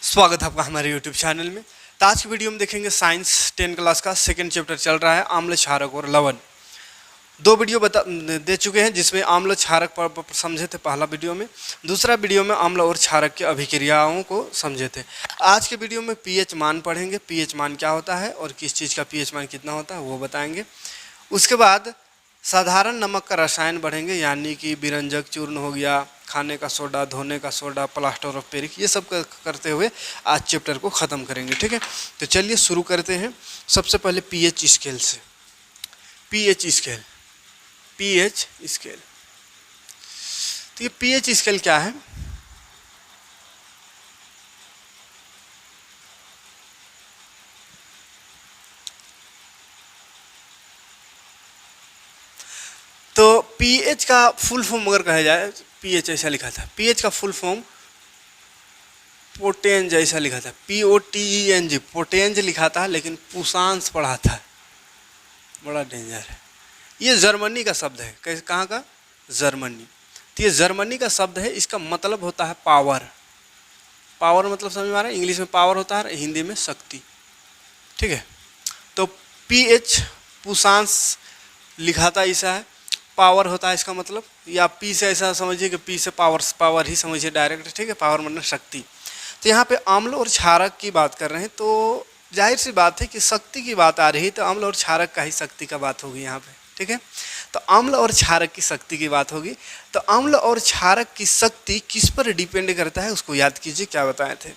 स्वागत है आपका हमारे YouTube चैनल में। तो आज की वीडियो में देखेंगे साइंस 10 क्लास का सेकंड चैप्टर चल रहा है आम्ल क्षारक और लवण। दो वीडियो दे चुके हैं जिसमें आम्ल क्षारक पर समझे थे पहला वीडियो में, दूसरा वीडियो में अम्ल और क्षारक की अभिक्रियाओं को समझे थे। आज के वीडियो में पीएच मान पढ़ेंगे, पीएच मान क्या होता है और किस चीज़ का पीएच मान कितना होता है वो बताएंगे। उसके बाद साधारण नमक का रसायन बढ़ेंगे, यानी कि विरंजक चूर्ण हो गया, खाने का सोडा, धोने का सोडा, प्लास्टर ऑफ पेरिस, ये सब करते हुए आज चैप्टर को ख़त्म करेंगे। ठीक है, तो चलिए शुरू करते हैं। सबसे पहले पीएच स्केल से। पीएच स्केल, पीएच स्केल, तो ये पीएच स्केल क्या है? तो पीएच का फुल फॉर्म अगर कहा जाए, पीएच ऐसा लिखा था, पीएच का फुल फॉर्म पोटेंज ऐसा लिखा था, POTENG, पोटेंज लिखा था, लेकिन पुषांश पढ़ा था, बड़ा डेंजर है। ये जर्मनी का शब्द है, कैसे, कहाँ का? जर्मनी। तो ये जर्मनी का शब्द है, इसका मतलब होता है पावर। पावर मतलब समझ में आ रहा है? इंग्लिश में पावर होता है, हिंदी में शक्ति। ठीक है, तो पीएच पुषांश लिखा था ऐसा है, पावर होता है इसका मतलब, या पी से ऐसा समझिए कि पी से पावर, पावर ही समझिए डायरेक्ट। ठीक है, पावर मतलब शक्ति। तो यहाँ पे अम्ल और क्षारक की बात कर रहे हैं, तो जाहिर सी बात है कि शक्ति की बात आ रही, तो अम्ल और क्षारक का ही शक्ति का बात होगी यहाँ पे। ठीक है, तो अम्ल और क्षारक की शक्ति की बात होगी। तो अम्ल और क्षारक की शक्ति किस पर डिपेंड करता है उसको याद कीजिए, क्या बताए थे।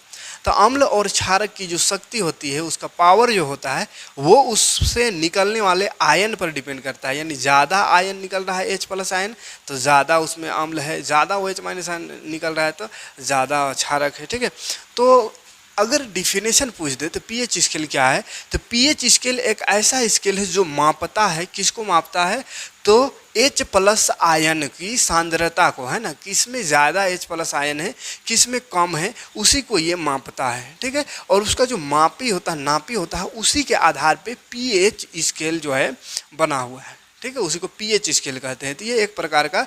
तो अम्ल और क्षारक की जो शक्ति होती है, उसका पावर जो होता है, वो उससे निकलने वाले आयन पर डिपेंड करता है। यानी ज़्यादा आयन निकल रहा है H+ आयन, तो ज़्यादा उसमें अम्ल है, ज़्यादा OH- आयन निकल रहा है तो ज़्यादा क्षारक है। ठीक है, तो अगर डिफिनेशन पूछ दे तो पीएच स्केल क्या है, तो पीएच स्केल एक ऐसा स्केल है जो मापता है, किसको मापता है? तो H+ आयन की सांद्रता को, है ना, किसमें ज़्यादा H+ आयन है, किसमें कम है, उसी को ये मापता है। ठीक है, और उसका जो मापी होता है, नापी होता है, उसी के आधार पे पीएच स्केल जो है बना हुआ है। ठीक है, उसी को पीएच स्केल कहते हैं। तो ये एक प्रकार का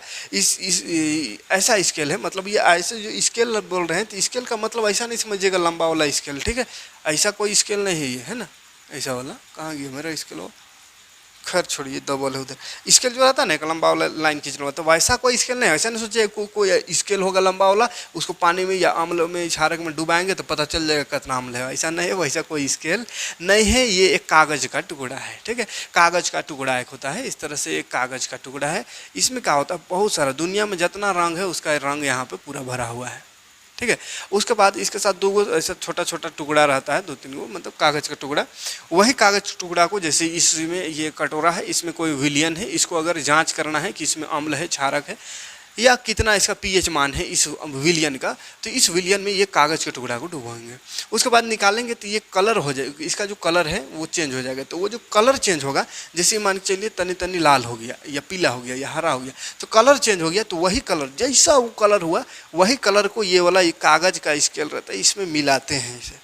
ऐसा स्केल है, मतलब ये ऐसे जो स्केल बोल रहे हैं, तो स्केल का मतलब ऐसा नहीं समझिएगा लंबा वाला स्केल। ठीक है, ऐसा कोई स्केल नहीं है ये, है ना, ऐसा वाला। कहाँ गया मेरा स्केल? वो खैर छोड़िए, डबल है उधर। स्केल जो रहता है ना, एक लंबा वाला लाइन खींचना होता है, तो वैसा कोई स्केल नहीं है। ऐसा नहीं सोचिए कोई स्केल होगा लंबा वाला, उसको पानी में या अम्ल में, क्षारक में डुबाएंगे तो पता चल जाएगा कितना अम्ल है। ऐसा नहीं है, वैसा कोई स्केल नहीं है। ये एक कागज़ का टुकड़ा है। ठीक है, कागज़ का टुकड़ा एक होता है, इस तरह से एक कागज़ का टुकड़ा है। इसमें क्या होता है, बहुत सारा, दुनिया में जितना रंग है उसका रंग यहाँ पर पूरा भरा हुआ है। ठीक है, उसके बाद इसके साथ दो गो ऐसा छोटा छोटा टुकड़ा रहता है, 2-3 गो, मतलब कागज़ का टुकड़ा। वही कागज़ टुकड़ा को, जैसे इसमें ये कटोरा है, इसमें कोई विलियन है, इसको अगर जांच करना है कि इसमें अम्ल है, क्षारक है, या कितना इसका पीएच मान है इस विलियन का, तो इस विलियन में ये कागज़ के टुकड़ा को डुबोएंगे। उसके बाद निकालेंगे तो ये कलर हो जाएगा, इसका जो कलर है वो चेंज हो जाएगा। तो वो जो कलर चेंज होगा, जैसे मान के चलिए तनी तनी लाल हो गया, या पीला हो गया, या हरा हो गया, तो कलर चेंज हो गया। तो वही कलर, जैसा वो कलर हुआ, वही कलर को ये वाला ये कागज़ का स्केल रहता है, इसमें मिलाते हैं। इसे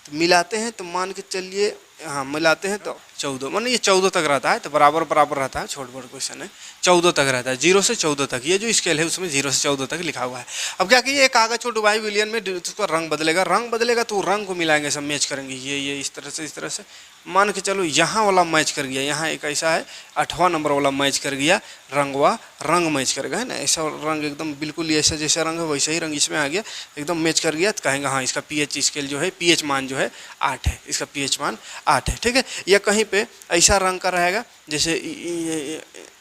तो मिलाते हैं, तो मान के चलिए, हाँ मिलाते हैं तो 14, माने ये 14 तक रहता है, तो बराबर बराबर रहता है, छोट बड़ क्वेश्चन है, 14 तक रहता है, 0 से 14 तक। ये जो स्केल है उसमें 0 से 14 तक लिखा हुआ है। अब क्या कि ये कागज़ को डुबाई विलियन में, उसका रंग बदलेगा, रंग बदलेगा तो रंग को मिलाएंगे, सब मैच करेंगे, ये इस तरह से, इस तरह से। मान के चलो यहाँ वाला मैच कर गया, यहाँ एक ऐसा है 8वां नंबर वाला मैच कर गया, रंगवा रंग मैच कर गया, है ना, ऐसा रंग एकदम बिल्कुल ऐसा जैसा रंग है वैसा ही रंग इसमें आ गया, एकदम मैच कर गया, तो कहेंगे हाँ इसका पीएच स्केल जो है, पीएच मान जो है 8 है, इसका पीएच मान 8 है। ठीक है, या कहीं पे ऐसा रंग का रहेगा, जैसे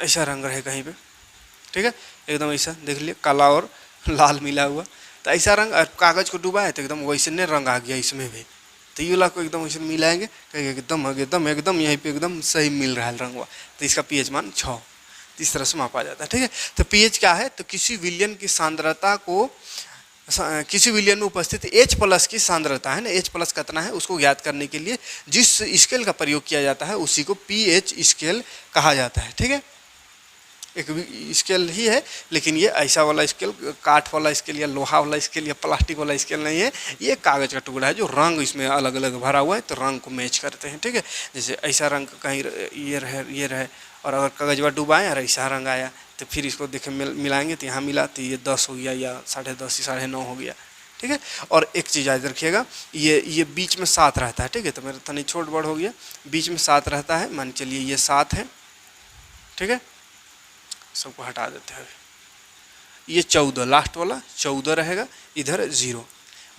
ऐसा रंग रहे कहीं पे, ठीक है, एकदम ऐसा देख लिए, काला और लाल मिला हुआ, तो ऐसा रंग, कागज़ को डूबा है तो एकदम वैसे ने रंग आ गया इसमें भी। तो ये वाला को एकदम वैसे मिलाएंगे, कहेंगे एकदम एकदम एकदम यहीं पे एकदम सही मिल रहा है रंग हुआ, तो इसका पीएच मान 6। इस तरह से मापा जाता है। ठीक है, तो पीएच क्या है, तो किसी विलयन की सांद्रता को, किसी विलयन में उपस्थित H+ की सांद्रता है ना, H+ कितना है उसको ज्ञात करने के लिए जिस स्केल का प्रयोग किया जाता है उसी को पीएच स्केल कहा जाता है। ठीक है, एक स्केल ही है, लेकिन ये ऐसा वाला स्केल, काठ वाला स्केल या लोहा वाला स्केल या प्लास्टिक वाला स्केल नहीं है, ये कागज़ का टुकड़ा है जो रंग इसमें अलग अलग भरा हुआ है, तो रंग को मैच करते हैं। ठीक है, जैसे ऐसा रंग कहीं ये रहे, और अगर कागजवा डुबाएँ और ऐसा रंग आया, तो फिर इसको देखें मिलाएंगे, तो यहाँ मिला तो ये 10 हो गया, या 10.5 9.5 हो गया। ठीक है। और एक चीज़ याद रखिएगा, ये बीच में 7 रहता है, ठीक है। तो मेरा तनी छोट बड़ हो गया, बीच में 7 रहता है, मान चलिए ये 7 है, ठीक है। सबको हटा देते हैं, ये 14 लास्ट वाला 14 रहेगा, इधर 0,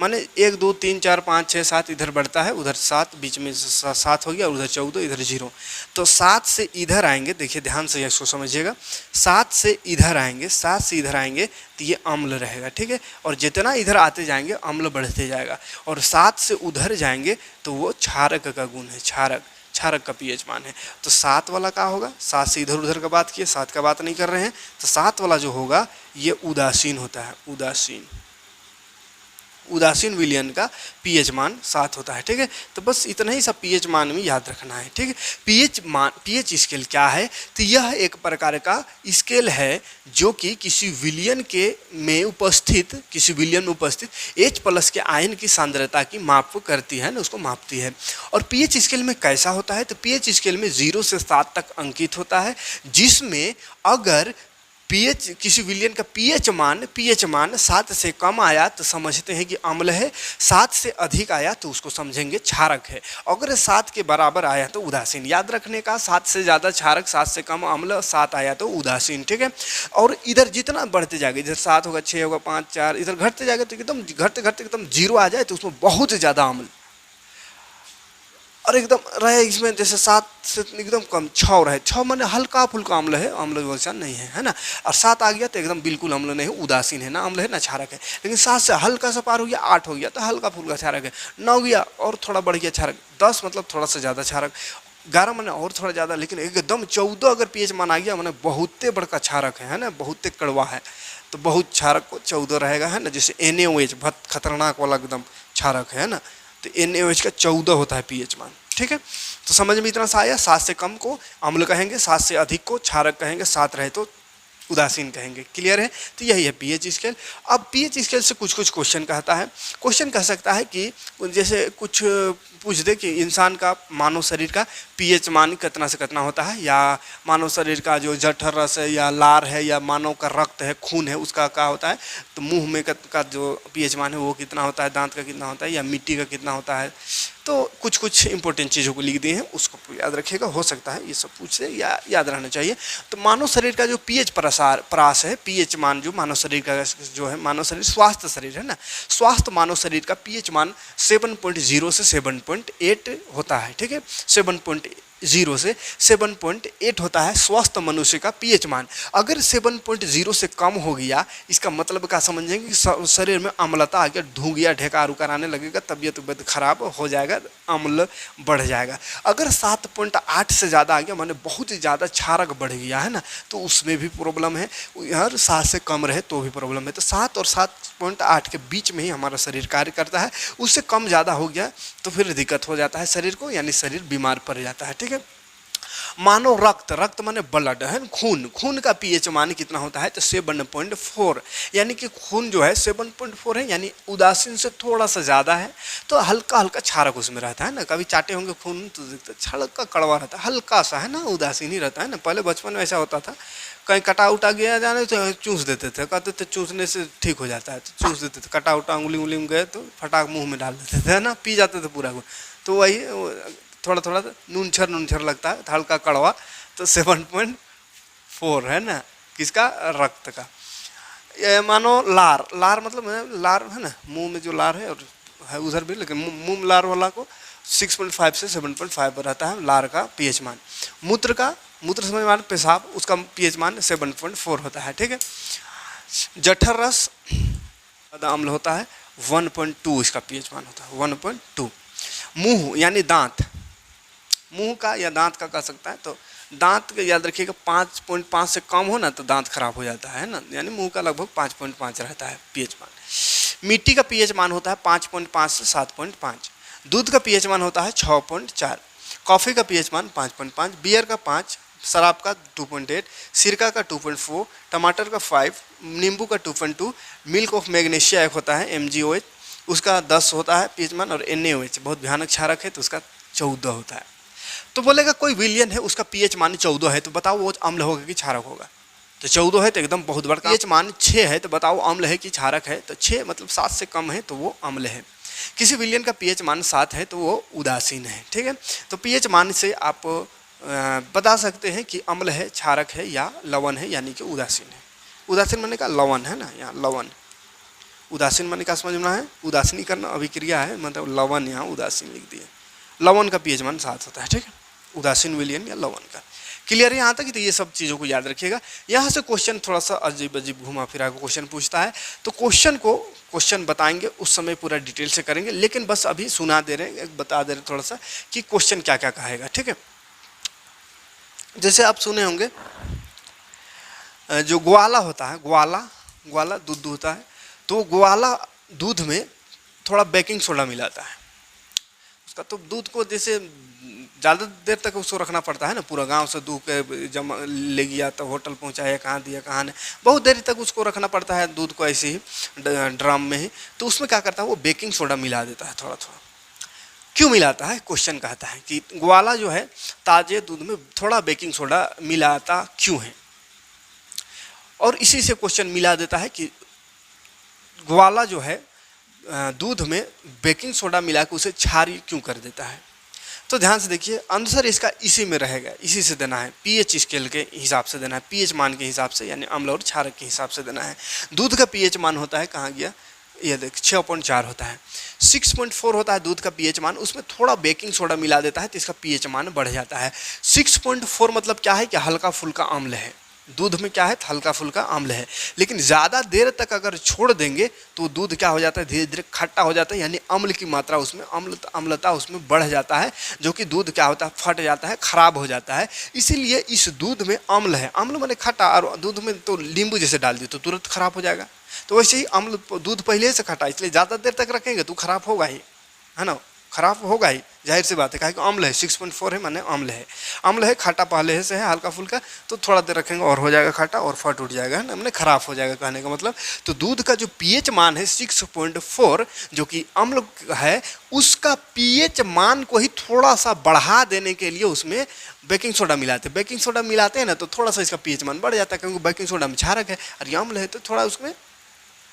माने 1 2 3 4 5 6 7 इधर बढ़ता है, उधर 7, बीच में 7 हो गया, उधर 14, इधर 0। तो 7 से इधर आएंगे, देखिए ध्यान से इसको समझिएगा, 7 से इधर आएंगे, 7 से इधर आएंगे तो ये अम्ल रहेगा, ठीक है। और जितना इधर आते जाएंगे अम्ल बढ़ते जाएगा, और 7 से उधर जाएंगे तो वो क्षारक का गुण है, क्षारक का पीएच मान है। तो 7 वाला क्या होगा, 7 से इधर उधर का बात किए, 7 का बात नहीं कर रहे हैं, तो 7 वाला जो होगा ये उदासीन होता है, उदासीन विलयन का पीएच मान 7 होता है, ठीक है। तो बस इतना ही सब पीएच मान में याद रखना है, ठीक है। पीएच स्केल क्या है, तो यह एक प्रकार का स्केल है जो कि किसी विलयन में उपस्थित H+ के आयन की सांद्रता की माप करती है ना, उसको मापती है। और पीएच स्केल में कैसा होता है, तो पीएच स्केल में 0 से 7 तक अंकित होता है, जिसमें अगर किसी विलयन का पीएच मान 7 से कम आया तो समझते हैं कि अम्ल है, 7 से अधिक आया तो उसको समझेंगे क्षारक है, अगर 7 के बराबर आया तो उदासीन। याद रखने का, 7 से ज़्यादा क्षारक, 7 से कम अम्ल, 7 आया तो उदासीन, ठीक है। और इधर जितना बढ़ते जाएगा, इधर 7 होगा, 6 होगा, 5 4 इधर घटते जाएगा, तो एकदम घटते घटते एकदम 0 आ जाए तो उसमें बहुत ज़्यादा अम्ल, और एकदम रहे इसमें जैसे 7 से एकदम कम 6 रहे, 6 माने हल्का फुल्का अम्ल है, अम्ल वैसा नहीं है ना। और 7 आ गया तो एकदम बिल्कुल अम्ल नहीं है, उदासीन है, ना अम्ल है ना क्षारक है। लेकिन 7 से हल्का सा पार हो गया, 8 हो गया तो हल्का फुल्का क्षारक है, 9 गया और थोड़ा बढ़ गया क्षारक, 10 मतलब थोड़ा सा ज़्यादा क्षारक, 11 माने और थोड़ा ज़्यादा, लेकिन एकदम 14 अगर पीएच मान आ गया माने बहुते बड़का क्षारक है ना, बहुते कड़वा है, तो बहुत क्षारक को 14 रहेगा, है ना। जैसे NaOH बहुत खतरनाक वाला एकदम क्षारक है ना, तो NaOH का 14 होता है पीएच मान, ठीक है। तो समझ में इतना सा आया, 7 से कम को अम्ल कहेंगे, 7 से अधिक को क्षारक कहेंगे, 7 रहे तो उदासीन कहेंगे, क्लियर है। तो यही है पीएच स्केल। अब पीएच स्केल से कुछ क्वेश्चन कहता है, क्वेश्चन कह सकता है कि जैसे कुछ पूछ दे कि इंसान का, मानव शरीर का पीएच मान कितना से कितना होता है, या मानव शरीर का जो जठर रस है या लार है या मानव का रक्त है, खून है, उसका क्या होता है, तो मुंह में का जो पीएच मान है वो कितना होता है, दांत का कितना होता है, या मिट्टी का कितना होता है। तो कुछ इंपॉर्टेंट चीज़ों को लिख दिए हैं, उसको याद रखिएगा, हो सकता है ये सब पूछ से या याद रहना चाहिए। तो मानव शरीर का जो पीएच परास है, पीएच मान जो मानव शरीर का जो है, मानव शरीर स्वस्थ शरीर है ना, स्वस्थ मानव शरीर का पीएच मान 7.0 से 7.8 होता है, ठीक है। 7.0 से 7.8 होता है स्वस्थ मनुष्य का पीएच मान। अगर 7.0 से कम हो गया, इसका मतलब क्या समझेंगे कि शरीर में अम्लता आ गया, ढूंढ गया, ढेकार उकार आने लगेगा, तबीयत खराब हो जाएगा, अम्ल बढ़ जाएगा। अगर 7.8 से ज़्यादा आ गया माने बहुत ही ज़्यादा क्षारक बढ़ गया है ना, तो उसमें भी प्रॉब्लम है। यार 7 से कम रहे तो भी प्रॉब्लम है। तो 7 और 7.8 के बीच में ही हमारा शरीर कार्य करता है, उससे कम ज़्यादा हो गया तो फिर दिक्कत हो जाता है शरीर को, यानी शरीर बीमार पड़ जाता है, ठीक है। मानो रक्त माने ब्लड है, खून का पीएच मान कितना होता है, तो 7.4, यानी कि खून जो है 7.4 है, यानी उदासीन से थोड़ा सा ज़्यादा है, तो हल्का हल्का क्षारक उसमें रहता है ना। कभी चाटे होंगे खून तो हल्का कड़वा रहता है, हल्का सा है ना, उदासीन ही रहता है ना। पहले बचपन में ऐसा होता था, कहीं कटा उटा गया जाने तो चूस देते थे, कहते थे चूसने से ठीक हो जाता है, तो चूस देते थे, कटा उटा उंगली में गए तो फटाक मुंह में डाल देते थे, है ना, पी जाते थे पूरा। तो वही थोड़ा थोड़ा नूनछर लगता है, हल्का कड़वा, तो 7.4 है ना, किसका, रक्त का। ये मानो लार मतलब लार है ना, मुंह में जो लार है और है उधर भी, लेकिन मुंह में लार वाला को 6.5 से 7.5 पर रहता है लार का पीएच मान। मूत्र समझ मान पेशाब, उसका पीएच मान 7.4 होता है, ठीक है। जठर रस ज़्यादा अम्ल होता है, 1.2 इसका पीएच मान होता है, 1.2। मुंह यानी दांत, मुंह का या दांत का कह सकता है, तो दांत का याद रखिएगा 5.5 से कम हो ना तो दांत खराब हो जाता है ना, यानी मुंह का लगभग 5.5 रहता है पीएच मान। मिट्टी का पीएच मान होता है 5.5 से 7.5। दूध का पीएच मान होता है 6.4। कॉफ़ी का पीएच मान 5.5, बियर का 5, शराब का 2.8, सिरका का 2.4, टमाटर का 5, नींबू का 2.2, मिल्क ऑफ मैग्नीशिया एक होता है MgOH, उसका 10 होता है पीएच मान, और NaOH बहुत भयानक क्षारक है तो उसका 14 होता है। तो बोलेगा कोई विलयन है उसका पीएच मान 14 है, तो बताओ वो अम्ल होगा कि क्षारक होगा, तो 14 है तो एकदम बहुत बड़ा। पीएच मान 6 है तो बताओ अम्ल है कि क्षारक है, तो 6 मतलब 7 से कम है तो वो अम्ल है। किसी विलयन का पीएच मान 7 है तो वो उदासीन है। ठीक है, तो पीएच मान से आप बता सकते हैं कि अम्ल है, क्षारक है या लवण है, यानी कि उदासीन है। उदासीन माने का लवण है ना, यहाँ लवण। उदासीन माने का समझना है, उदासीनी करना अभिक्रिया है, मतलब लवण यहाँ उदासीन लिख दिए। लवण का पीएच मान 7 होता है। ठीक है, उदासीन विलयन या लवण का। क्लियर है यहाँ तक? तो ये सब चीज़ों को याद रखिएगा। यहाँ से क्वेश्चन थोड़ा सा अजीब अजीब घुमा फिरा के क्वेश्चन पूछता है, तो क्वेश्चन बताएंगे उस समय पूरा डिटेल से करेंगे, लेकिन बस अभी सुना दे रहे हैं, बता दे रहे हैं थोड़ा सा कि क्वेश्चन क्या क्या कहेगा। ठीक है, जैसे आप सुने होंगे जो ग्वाला होता है, ग्वाला दूध होता है, तो ग्वाला दूध में थोड़ा बेकिंग सोडा मिलाता है उसका, तो दूध को जैसे ज़्यादा देर तक उसको रखना पड़ता है ना, पूरा गांव से दूध के जमा ले गया तो होटल पहुंचाया, कहाँ दिया कहाँ नहीं, बहुत देर तक उसको रखना पड़ता है दूध को ऐसे ही ड्रम में ही। तो उसमें क्या करता है वो बेकिंग सोडा मिला देता है थोड़ा थोड़ा। क्यों मिलाता है? क्वेश्चन कहता है कि ग्वाला जो है ताजे दूध में थोड़ा बेकिंग सोडा मिलाता क्यों है, और इसी से क्वेश्चन मिला देता है कि ग्वाला जो है दूध में बेकिंग सोडा मिला के उसे क्षारीय क्यों कर देता है। तो ध्यान से देखिए, आंसर इसका इसी में रहेगा, इसी से देना है, पीएच स्केल के हिसाब से देना है, पीएच मान के हिसाब से, यानी अम्ल और क्षारक के हिसाब से देना है। दूध का पीएच मान होता है, कहाँ गया ये देख, 6.4 होता है। 6.4 होता है दूध का पीएच मान, उसमें थोड़ा बेकिंग सोडा मिला देता है तो इसका पीएच मान बढ़ जाता है। 6.4 मतलब क्या है कि हल्का फुल्का अम्ल है, दूध में क्या है, हल्का फुल्का अम्ल है। लेकिन ज़्यादा देर तक अगर छोड़ देंगे तो दूध क्या हो जाता है, धीरे धीरे खट्टा हो जाता है, यानी अम्ल की मात्रा उसमें, अम्लता उसमें बढ़ जाता है, जो कि दूध क्या होता है, फट जाता है, खराब हो जाता है। इसीलिए इस दूध में अम्ल है, अम्ल माने खट्टा, और दूध में तो नींबू जैसे डाल दिए तो तुरंत खराब हो जाएगा। तो वैसे ही अम्ल, दूध पहले से खट्टा, इसलिए ज़्यादा देर तक रखेंगे तो खराब होगा ही, है ना, खराब होगा ही, जाहिर सी बात है, कहा कि अम्ल है, 6.4 है माने अम्ल है, खट्टा पहले से है हल्का फुल्का, तो थोड़ा देर रखेंगे और हो जाएगा खट्टा और फट उठ जाएगा, है ना, मैंने खराब हो जाएगा कहने का मतलब। तो दूध का जो पीएच मान है 6.4 जो कि अम्ल है, उसका पीएच मान को ही थोड़ा सा बढ़ा देने के लिए उसमें बेकिंग सोडा मिलाते हैं। बेकिंग सोडा मिलाते हैं ना तो थोड़ा सा इसका पीएच मान बढ़ जाता है, क्योंकि बेकिंग सोडा में क्षारक है और ये अम्ल है, तो थोड़ा उसमें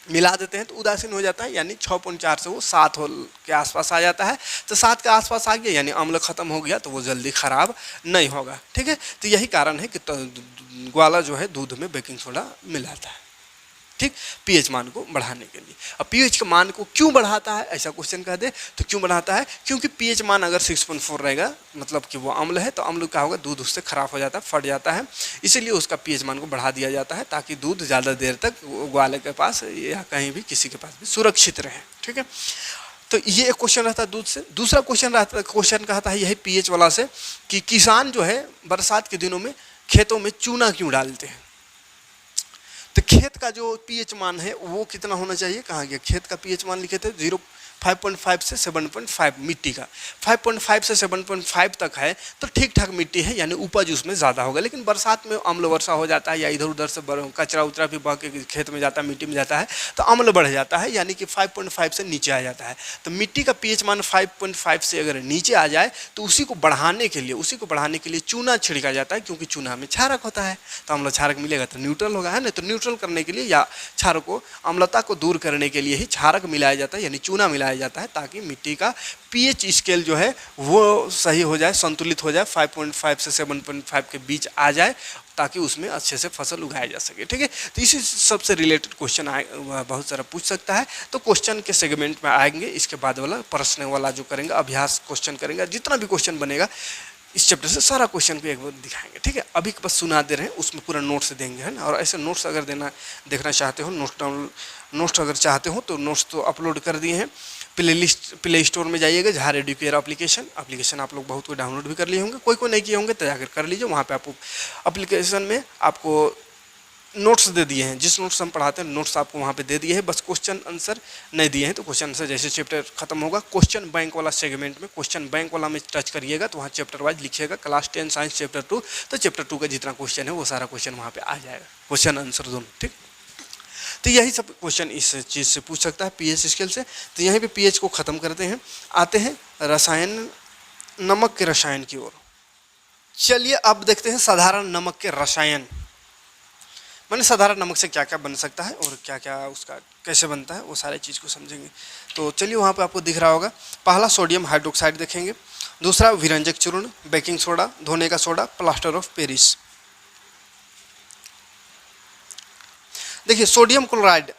मिला देते हैं तो उदासीन हो जाता है, यानी 6.4 से वो 7 के आसपास आ जाता है। तो 7 के आसपास आ गया यानी अम्ल खत्म हो गया, तो वो जल्दी खराब नहीं होगा। ठीक है, तो यही कारण है कि ग्वाला जो है दूध में बेकिंग सोडा मिलाता है, ठीक, पीएच मान को बढ़ाने के लिए। अब पीएच के मान को क्यों बढ़ाता है, ऐसा क्वेश्चन कह दे तो क्यों बढ़ाता है, क्योंकि पीएच मान अगर 6.4 रहेगा मतलब कि वो अम्ल है, तो अम्ल क्या होगा, दूध उससे खराब हो जाता है, फट जाता है, इसीलिए उसका पीएच मान को बढ़ा दिया जाता है ताकि दूध ज़्यादा देर तक ग्वाले के पास या कहीं भी किसी के पास भी सुरक्षित रहे। ठीक है, तो ये एक क्वेश्चन रहता है दूध से। दूसरा क्वेश्चन कहता है यही पीएच वाला से कि किसान जो है बरसात के दिनों में खेतों में चूना क्यों डालते हैं। तो खेत का जो पीएच मान है वो कितना होना चाहिए, कहाँ गया, खेत का पीएच मान लिखे थे 5.5 से 7.5, मिट्टी का 5.5 से 7.5 तक है तो ठीक ठाक मिट्टी है, यानी उपज उसमें ज़्यादा होगा। लेकिन बरसात में अम्ल वर्षा हो जाता है या इधर उधर से कचरा उचरा भी बह के खेत में जाता है, मिट्टी में जाता है, तो अम्ल बढ़ जाता है, यानी कि 5.5 से नीचे आ जाता है। तो मिट्टी का पीएच मान 5.5 से अगर नीचे आ जाए तो उसी को बढ़ाने के लिए चूना छिड़का जाता है, क्योंकि चूना में क्षारक होता है, तो अम्ल क्षारक मिलेगा तो न्यूट्रल होगा, है ना। तो न्यूट्रल करने के लिए या क्षारक को, अम्लता को दूर करने के लिए ही क्षारक मिलाया जाता है, यानी चूना मिलाया जाता है, ताकि मिट्टी का पीएच स्केल जो है वो सही हो जाए, संतुलित हो जाए, 5.5 से 7.5 के बीच आ जाए, ताकि उसमें अच्छे से फसल उगाया जा सके। ठीक है, तो इसी सबसे रिलेटेड क्वेश्चन बहुत सारा पूछ सकता है। तो क्वेश्चन के सेगमेंट में आएंगे, इसके बाद वाला प्रश्न वाला जो करेंगे, अभ्यास क्वेश्चन करेंगे, जितना भी क्वेश्चन बनेगा इस चैप्टर से सारा क्वेश्चन को एक बार दिखाएंगे। ठीक है, अभी बस सुना दे रहे हैं, उसमें पूरा नोट्स देंगे, है ना। और ऐसे नोट्स अगर देखना चाहते हो, नोट्स अगर चाहते हो तो नोट्स तो अपलोड कर दिए हैं, प्ले स्टोर में जाइएगा, झार एडुकेयर एप्लीकेशन आप लोग बहुत को डाउनलोड भी कर लिए होंगे, कोई नहीं किए होंगे तो जाकर कर लीजिए। वहाँ पे आपको एप्लीकेशन में आपको नोट्स दे दिए हैं, जिस नोट्स हम पढ़ाते हैं नोट्स आपको वहाँ पे दे दिए हैं, बस क्वेश्चन आंसर नहीं दिए हैं। तो क्वेश्चन आंसर जैसे चैप्टर खत्म होगा, क्वेश्चन बैंक वाला सेगमेंट में, क्वेश्चन बैंक वाला में टच करिएगा तो वहाँ चैप्टर वाइज लिखिएगा, क्लास 10 साइंस चैप्टर 2, तो चैप्टर 2 का जितना क्वेश्चन है वो सारा क्वेश्चन वहाँ पे आ जाएगा, क्वेश्चन आंसर दोनों। ठीक, तो यही सब क्वेश्चन इस चीज़ से पूछ सकता है पीएच स्केल से। तो यहीं पे पीएच को ख़त्म करते हैं, आते हैं रसायन, नमक के रसायन की ओर। चलिए अब देखते हैं साधारण नमक के रसायन। मैंने साधारण नमक से क्या क्या बन सकता है और क्या क्या उसका कैसे बनता है वो सारे चीज़ को समझेंगे। तो चलिए वहाँ पे आपको दिख रहा होगा, पहला सोडियम हाइड्रोक्साइड देखेंगे, दूसरा विरंजक चूर्ण, बेकिंग सोडा, धोने का सोडा, प्लास्टर ऑफ पेरिस। देखिए सोडियम क्लोराइड,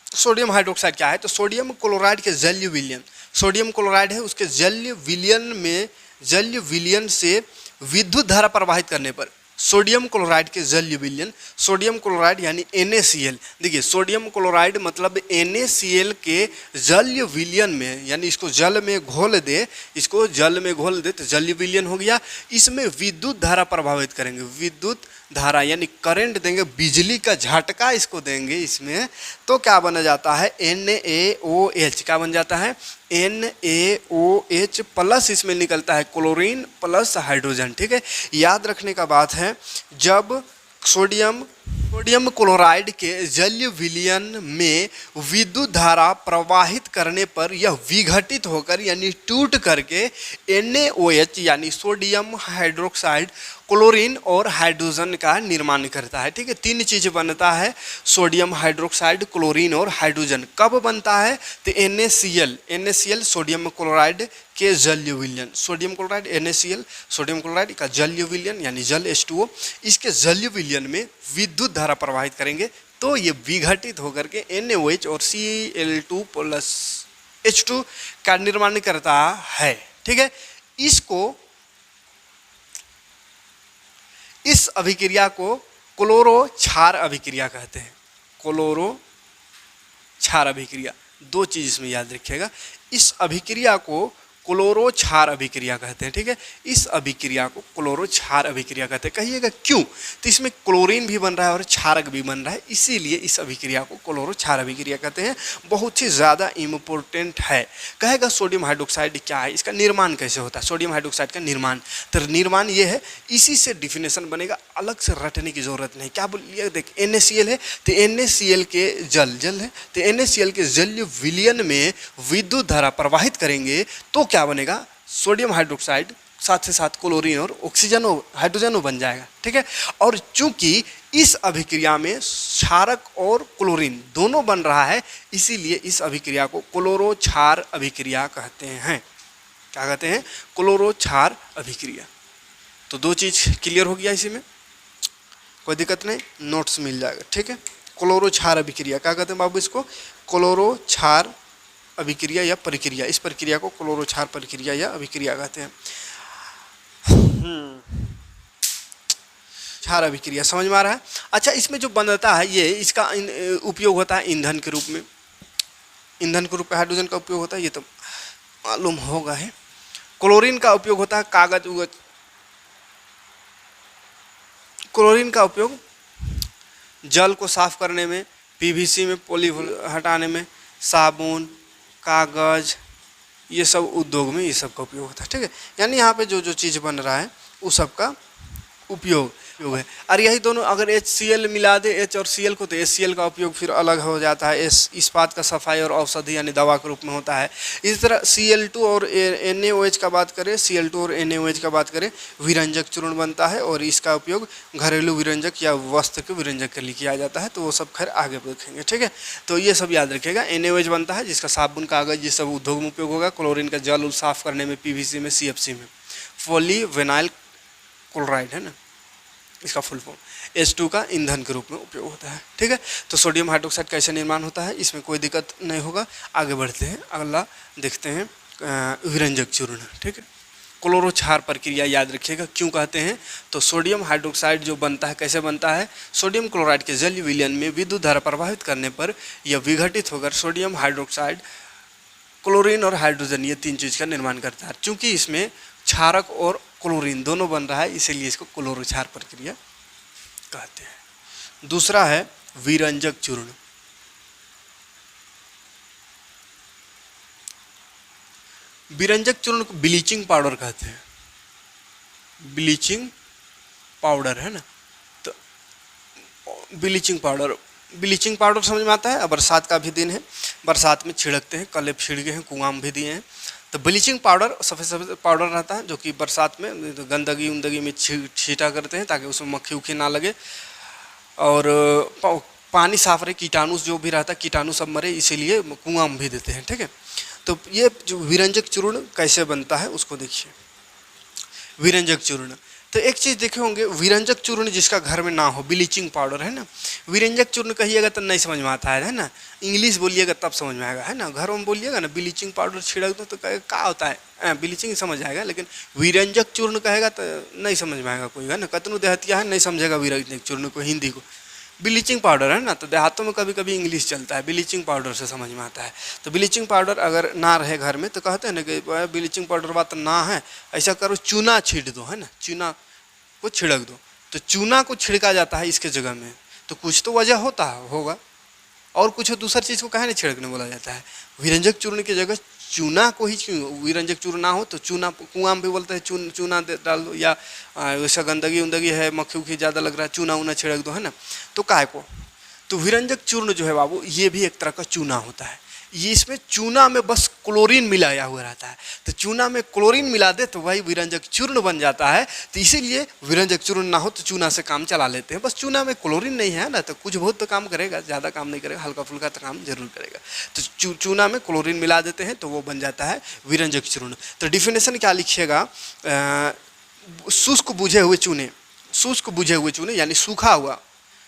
सोडियम हाइड्रोक्साइड क्या है, तो सोडियम क्लोराइड के जलीय विलयन, सोडियम क्लोराइड है उसके जलीय विलयन में, जलीय विलयन से विद्युत धारा प्रवाहित करने पर सोडियम क्लोराइड के जलीय विलयन, सोडियम क्लोराइड यानी NaCl, देखिए सोडियम क्लोराइड मतलब NaCl के जलीय विलयन में, यानी इसको जल में घोल दे, इसको जल में घोल दे तो जलीय विलयन हो गया, इसमें विद्युत धारा प्रभावित करेंगे, विद्युत धारा यानी करंट देंगे, बिजली का झटका इसको देंगे इसमें, तो क्या बन जाता है NaOH, क्या बन जाता है NaOH प्लस, इसमें निकलता है क्लोरीन प्लस हाइड्रोजन। ठीक है, याद रखने का बात है, जब सोडियम क्लोराइड के जलीय विलयन में विद्युत धारा प्रवाहित करने पर यह विघटित होकर यानी टूट करके NaOH यानी सोडियम हाइड्रोक्साइड क्लोरीन और हाइड्रोजन का निर्माण करता है। ठीक है, तीन चीज़ बनता है, सोडियम हाइड्रोक्साइड, क्लोरीन और हाइड्रोजन। कब बनता है, तो NaCl सोडियम क्लोराइड के जलीय विलयन, sodium chloride NaCl sodium chloride का जलीय विलयन यानी जल H2O, इसके जलीय विलयन में विद्युत धारा प्रवाहित करेंगे तो ये विघटित होकर के NaOH और Cl2 प्लस H2 का निर्माण करता है। ठीक है, इस अभिक्रिया को क्लोरो क्षार अभिक्रिया कहते हैं, क्लोरो क्षार अभिक्रिया। दो चीज इसमें याद रखिएगा, इस अभिक्रिया को क्लोरो क्षार अभिक्रिया कहते हैं। ठीक है, इस अभिक्रिया को क्लोरो क्षार अभिक्रिया कहते हैं। कहिएगा क्यों, तो इसमें क्लोरीन भी बन रहा है और क्षारक भी बन रहा है, इसीलिए इस अभिक्रिया को क्लोरो क्षार अभिक्रिया कहते हैं। बहुत ही ज़्यादा इम्पोर्टेंट है। कहेगा सोडियम हाइड्रोक्साइड क्या है, इसका निर्माण कैसे होता है, सोडियम हाइड्रोक्साइड का निर्माण, तो निर्माण ये है, इसी से डिफिनेशन बनेगा, अलग से रटने की जरूरत नहीं। क्या बोलिए, देख NaCl है तो NaCl के जल है, तो NaCl के जलीय विलयन में विद्युत धारा प्रवाहित करेंगे तो क्या बनेगा, सोडियम हाइड्रोक्साइड, साथ ही साथ क्लोरीन और ऑक्सीजन हाइड्रोजन बन जाएगा। ठीक है, और चूंकि इस अभिक्रिया में क्षारक और क्लोरीन दोनों बन रहा है, इसीलिए इस अभिक्रिया को क्लोरो क्षार अभिक्रिया कहते हैं। क्या कहते हैं, क्लोरो क्षार अभिक्रिया। तो दो चीज क्लियर हो गया, इसी में कोई दिक्कत नहीं, नोट्स मिल जाएगा। ठीक है, क्लोरो क्षार अभिक्रिया क्या कहते हैं बाबू, इसको क्लोरो क्षार अभिक्रिया या प्रक्रिया, इस प्रक्रिया को क्लोरो क्षार प्रक्रिया या अभिक्रिया कहते हैं। क्षार अभिक्रिया समझ में आ रहा है। अच्छा, इसमें जो बनता है ये, इसका उपयोग होता है ईंधन के रूप में, ईंधन के रूप में हाइड्रोजन का उपयोग होता है, ये तो मालूम होगा है। क्लोरीन का उपयोग होता है कागज उगज, क्लोरीन का उपयोग जल को साफ करने में, PVC में पॉली हटाने में, साबुन, कागज, ये सब उद्योग में ये सब का उपयोग होता है। ठीक है, यानी यहाँ पे जो जो चीज़ बन रहा है उस सब का उपयोग है। और यही दोनों अगर HCl मिला दे, H और Cl को, तो HCl का उपयोग फिर अलग हो जाता है, इस्पात का सफाई और औषधि यानी दवा के रूप में होता है। इसी तरह Cl2 और NaOH का बात करें, Cl2 और NaOH का बात करें, विरंजक चूर्ण बनता है और इसका उपयोग घरेलू विरंजक या वस्त्र के विरंजक के लिए किया जाता है। तो वो सब खैर आगे देखेंगे। ठीक है, तो ये सब याद रखिएगा। NaOH बनता है जिसका साबुन, कागज, ये सब उद्योग में उपयोग होगा। क्लोरीन का जल साफ करने में, PVC में, CFC में। पॉलीविनाइल क्लोराइड है ना इसका फुल फॉर्म, H2 का ईंधन के रूप में उपयोग होता है। ठीक है, तो सोडियम हाइड्रोक्साइड कैसे निर्माण होता है, इसमें कोई दिक्कत नहीं होगा। आगे बढ़ते हैं, अगला देखते हैं विरंजक चूर्ण। ठीक है, क्लोरो क्षार प्रक्रिया याद रखिएगा, क्यों कहते हैं, तो सोडियम हाइड्रोक्साइड जो बनता है कैसे बनता है, सोडियम क्लोराइड के जलीय विलयन में विद्युत धारा प्रवाहित करने पर यह विघटित होकर सोडियम हाइड्रोक्साइड, क्लोरीन और हाइड्रोजन, ये तीन चीज़ का निर्माण करता है। चूँकि इसमें क्षारक और क्लोरीन दोनों बन रहा है, इसीलिए इसको क्लोरो क्षार प्रक्रिया कहते हैं। दूसरा है विरंजक चूर्ण। विरंजक चूर्ण को ब्लीचिंग पाउडर कहते हैं, ब्लीचिंग पाउडर है ना। तो ब्लीचिंग पाउडर समझ में आता है। अब बरसात का भी दिन है, बरसात में छिड़कते हैं, कल छिड़के हैं, कुआं भी दिए हैं। तो ब्लीचिंग पाउडर सफ़ेद सफ़ेद पाउडर रहता है जो कि बरसात में गंदगी उंदगी में छीटा करते हैं ताकि उसमें मक्खी उखी ना लगे। और पानी साफ रहे, कीटाणु जो भी रहता है कीटाणु सब मरे, इसीलिए कुआं भी देते हैं। ठीक है, तो ये जो विरंजक चूर्ण कैसे बनता है उसको देखिए। विरंजक चूर्ण, तो एक चीज़ देखे होंगे, विरंजक चूर्ण जिसका घर में ना हो, ब्लीचिंग पाउडर है ना, विरंजक चूर्ण कहिएगा तो नहीं समझ में आता है ना, इंग्लिश बोलिएगा तब समझ में आएगा, है ना। घर में बोलिएगा ना ब्लीचिंग पाउडर छिड़क दो तो कहेगा क्या होता है, ब्लीचिंग समझ आएगा, लेकिन विरंजक चूर्ण कहेगा तो नहीं समझ में आएगा कोई, है ना। कतनु देहतिया है नहीं समझेगा विरंजक चूर्ण को, हिंदी को। ब्लीचिंग पाउडर है ना, तो देहातों में कभी कभी इंग्लिश चलता है, ब्लीचिंग पाउडर से समझ में आता है। तो ब्लीचिंग पाउडर अगर ना रहे घर में तो कहते हैं ना कि ब्लीचिंग पाउडर बात ना है, ऐसा करो चूना छीट दो, है ना, चूना को छिड़क दो। तो चूना को छिड़का जाता है इसके जगह में, तो कुछ तो वजह होता है होगा, और कुछ दूसरी चीज़ को कहे नहीं छिड़कने बोला जाता है। विरंजक चूर्ण की जगह चूना को ही, विरंजक चूर्ण ना हो तो चूना, कुआं में भी बोलते हैं चूना डाल दो, या वैसा गंदगी उंदगी है, मक्खी उखी ज़्यादा लग रहा है, चूना उना छिड़क दो, है ना। तो काय को, तो विरंजक चूर्ण जो है बाबू, ये भी एक तरह का चूना होता है। ये इसमें चूना में बस क्लोरीन मिलाया हुआ रहता है, तो चूना में क्लोरीन मिला दे तो वही विरंजक चूर्ण बन जाता है। तो इसीलिए विरंजक चूर्ण ना हो तो चूना से काम चला लेते हैं, बस चूना में क्लोरीन नहीं है ना, तो कुछ बहुत तो काम करेगा, ज़्यादा काम नहीं करेगा, हल्का फुल्का तो काम जरूर करेगा। तो चूना में क्लोरीन मिला देते हैं तो वो बन जाता है विरंजक चूर्ण। तो डिफिनेशन क्या लिखिएगा, शुष्क बुझे हुए चूने, शुष्क बुझे हुए चूने यानी सूखा हुआ,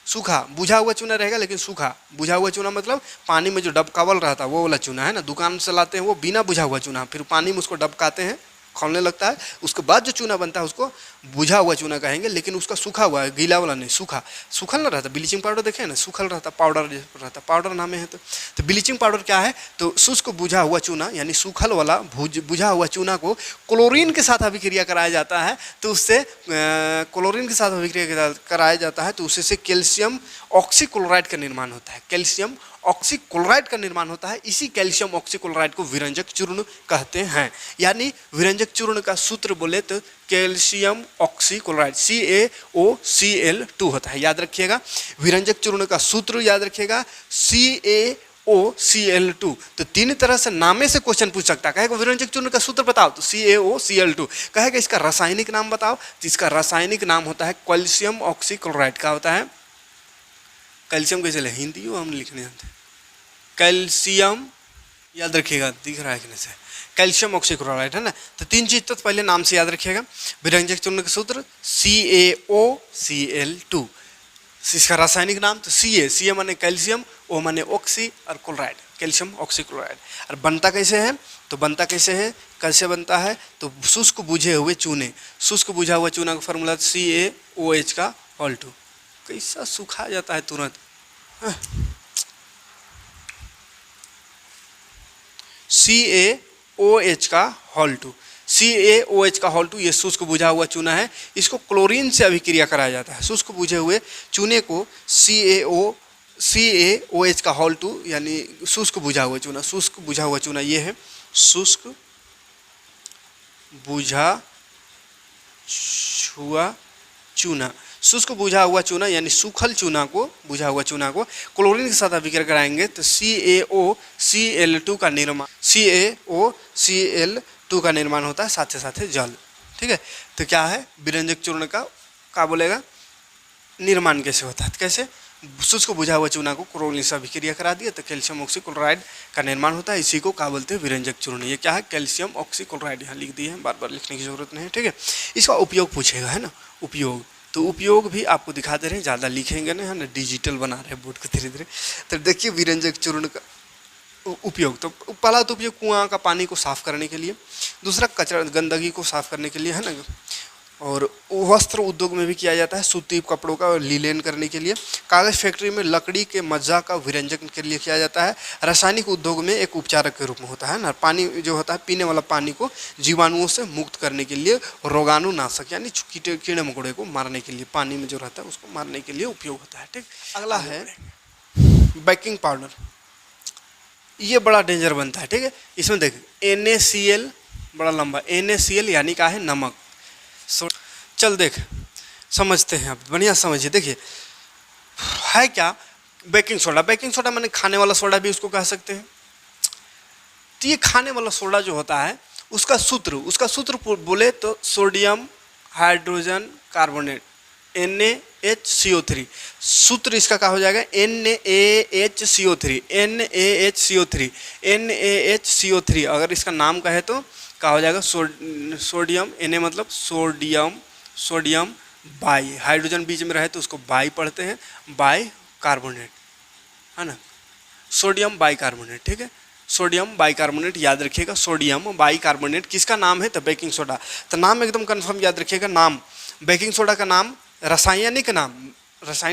सूखा बुझा हुआ चूना रहेगा लेकिन सूखा, बुझा हुआ चूना मतलब पानी में जो डबकावल रहता है वो वाला चूना, है ना। दुकान से लाते हैं वो बिना बुझा हुआ चूना, फिर पानी में उसको डबकाते हैं, खौलने लगता है, उसके बाद जो चूना बनता है उसको बुझा हुआ चूना कहेंगे, लेकिन उसका सूखा हुआ है, गीला वाला नहीं, सूखा। सूखल ना रहता, ब्लीचिंग पाउडर देखे ना, सूखल रहता, पाउडर रहता, पाउडर नाम है। तो ब्लीचिंग पाउडर क्या है, तो शुष्क बुझा हुआ चूना यानी सूखल वाला बुझा हुआ चूना को क्लोरीन के साथ अभिक्रिया कराया जाता है, तो उससे क्लोरीन के साथ अभिक्रिया कराया जाता है, तो उससे कैल्शियम ऑक्सीक्लोराइड का निर्माण होता है, कैल्शियम ऑक्सीक्लोराइड का निर्माण होता है। इसी कैल्शियम ऑक्सीक्लोराइड को विरंजक चूर्ण कहते हैं। यानी विरंजक चूर्ण का सूत्र बोले तो कैल्शियम ऑक्सीक्लोराइड CaOCl2 होता है, याद रखिएगा। विरंजक चूर्ण का सूत्र याद रखिएगा CaOCl2। तो तीन तरह से नामे से क्वेश्चन पूछ सकता है, कहेगा विरंजक चूर्ण का सूत्र बताओ तो CaOCl2, कहेगा इसका रासायनिक नाम बताओ तो इसका रासायनिक नाम होता है कैल्शियम ऑक्सीक्लोराइड। का होता है कैल्शियम, कैसे ले हिंदी हम लिखने जानते, कैल्शियम याद रखिएगा, दिख रहा है कि नहीं से, कैल्शियम ऑक्सीक्लोराइड, है ना। तो तीन चीज तो पहले नाम से याद रखिएगा। विरंजक चूर्ण का सूत्र CaOCl2, इसका रासायनिक नाम तो Ca माने कैल्शियम, O माने ऑक्सी और क्लोराइड, कैल्शियम ऑक्सीक्लोराइड। और बनता कैसे है, तो बनता कैसे है, कैसे बनता है, तो शुष्क बुझे हुए चूने, शुष्क बुझा हुआ चूना का फॉर्मूला CaOH2, कैसा सूखा जाता है तुरंत। CaOH2, CaOH2 ये शुष्क बुझा हुआ चूना है, इसको क्लोरीन से अभिक्रिया कराया जाता है। शुष्क बुझे हुए चूने को CaOH2 यानी शुष्क बुझा हुआ चूना, शुष्क बुझा हुआ चूना ये है, शुष्क बुझा हुआ चूना, शुष्क बुझा हुआ चूना यानी सूखल चूना को, बुझा हुआ चूना को क्लोरीन के साथ अभिक्रिया कराएंगे तो CaOCl2 का निर्माण, CaOCl2 का निर्माण होता है, साथ ही साथ जल। ठीक है, तो क्या है विरंजक चूर्ण का बोलेगा निर्माण कैसे होता है, कैसे शुष्क बुझा हुआ चूना को क्लोरीन से अभिक्रिया करा दिया तो कैल्शियम ऑक्सीक्लोराइड का निर्माण होता है, इसी को क्या बोलते हैं विरंजक चूर्ण। ये क्या है कैल्शियम ऑक्सीक्लोराइड, यहाँ लिख दिए हैं, बार बार लिखने की जरूरत नहीं है। ठीक है, इसका उपयोग पूछेगा, है ना, उपयोग, तो उपयोग भी आपको दिखा दे रहे हैं, ज़्यादा लिखेंगे ना, है ना, डिजिटल बना रहे हैं बोर्ड को धीरे धीरे। तो देखिए विरंजक चूर्ण का उपयोग, तो पहला तो उपयोग कुआं का पानी को साफ करने के लिए, दूसरा कचरा गंदगी को साफ करने के लिए, है ना, और वस्त्र उद्योग में भी किया जाता है, सूती कपड़ों का लीलेन करने के लिए, कागज़ फैक्ट्री में लकड़ी के मज्जा का विरंजन के लिए किया जाता है, रासायनिक उद्योग में एक उपचारक के रूप में होता है ना, पानी जो होता है पीने वाला पानी को जीवाणुओं से मुक्त करने के लिए, रोगाणुनाशक यानी कीड़े मकोड़े को मारने के लिए, पानी में जो रहता है उसको मारने के लिए उपयोग होता है। ठीक, अगला है बेकिंग पाउडर, ये बड़ा डेंजर बनता है। ठीक है, इसमें देखिए NaCl, बड़ा लंबा NaCl यानी क्या है नमक। चल देख समझते हैं, अब बढ़िया समझिए। देखिए है क्या बेकिंग सोडा, बेकिंग सोडा मैंने खाने वाला सोडा भी उसको कह सकते हैं। तो ये खाने वाला सोडा जो होता है उसका सूत्र बोले तो सोडियम हाइड्रोजन कार्बोनेट NaHCO3। सूत्र इसका क्या हो जाएगा, NaHCO3, NaHCO3, NaHCO3। अगर इसका नाम का है तो क्या हो जाएगा, सोडियम, Na मतलब सोडियम, सोडियम बाई, हाइड्रोजन बीच में रहे तो उसको बाई पढ़ते हैं, बाई कार्बोनेट, है ना, सोडियम बाइकार्बोनेट। ठीक है, सोडियम बाइकार्बोनेट याद रखिएगा, सोडियम बाइकार्बोनेट किसका नाम है, तो बेकिंग सोडा। तो नाम एकदम कंफर्म याद रखिएगा, नाम बेकिंग सोडा का नाम, रासायनिक